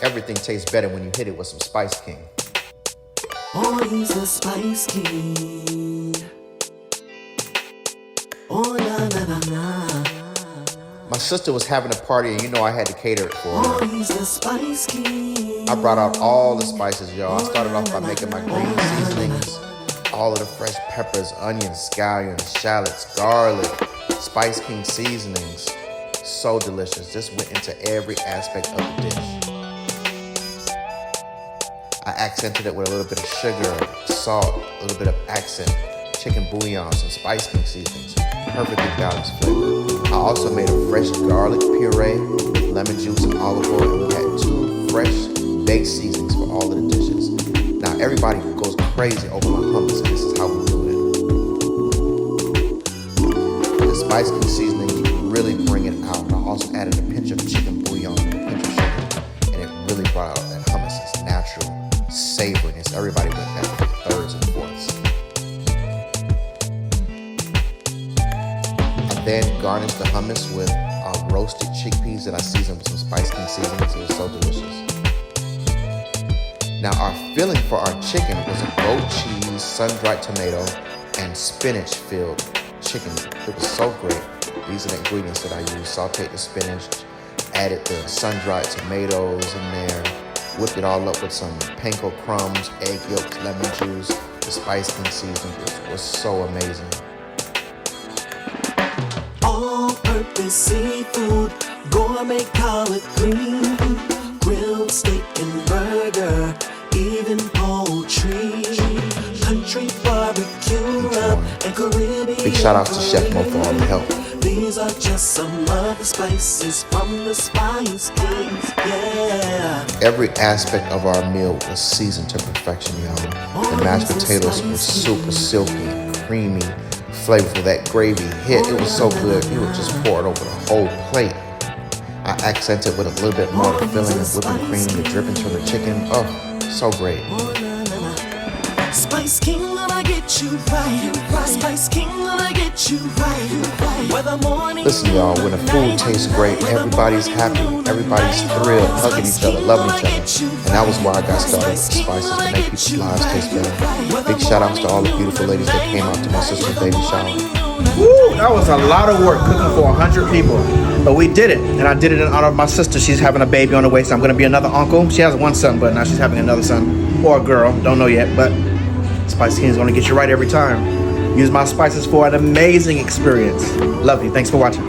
Everything tastes better when you hit it with some Spice King. Oh, he's the Spice King. Oh, na na na na. My sister was having a party and you know I had to cater it for her. Oh, he's the Spice King. I brought out all the spices, y'all. I started off by making my green seasonings. All of the fresh peppers, onions, scallions, shallots, garlic, Spice King seasonings. So delicious. Just went into every aspect of the dish. I accented it with a little bit of sugar, salt, a little bit of accent, chicken bouillon, some Spice King seasonings. Perfectly balanced flavor. I also made a fresh garlic puree with lemon juice and olive oil, and we had 2 fresh baked seasonings for all of the dishes. Now everybody goes crazy over my hummus, and this is how we do it. The Spice King seasoning really bring it out. And I also added a pinch of chicken bouillon and a pinch of sugar, and it really brought out that hummus' natural savoriness. Everybody went back for the thirds and fourths. I then garnished the hummus with roasted chickpeas that I seasoned with some Spice King seasonings. It was so delicious. Now our filling for our chicken was a goat cheese, sun-dried tomato, and spinach-filled chicken. It was so great. These are the ingredients that I used. Sauteed the spinach, added the sun-dried tomatoes in there, whipped it all up with some panko crumbs, egg yolks, lemon juice, the Spice King seasoning. It was so amazing. All-purpose seafood, gourmet collard green, grilled steak and burger, even poultry, country barbecue rub, and Caribbean. Big shout outs to Chef Mo for all the help. These are just some of the spices from the Spice Kings, yeah. Every aspect of our meal was seasoned to perfection, y'all. The mashed potatoes were super silky, creamy, flavorful. That gravy hit. It was so good. You would just pour it over the whole plate. I accented with a little bit more of the filling of whipping cream, the drippings from the chicken. Oh, so great. Spice King, gonna get you right. Spice King, gonna get you right. Whether morning. Listen, y'all, when the food tastes great, everybody's happy, everybody's thrilled, hugging each other, loving each other. And that was why I got started with the spices to make people's lives taste better. Big shout outs to all the beautiful ladies that came out to my sister's baby shower. Woo, that was a lot of work cooking for 100 people. But we did it, and I did it in honor of my sister. She's having a baby on the way, so I'm going to be another uncle. She has one son, but now she's having another son. Or a girl, don't know yet, but Spice King is going to get you right every time. Use my spices for an amazing experience. Love you. Thanks for watching.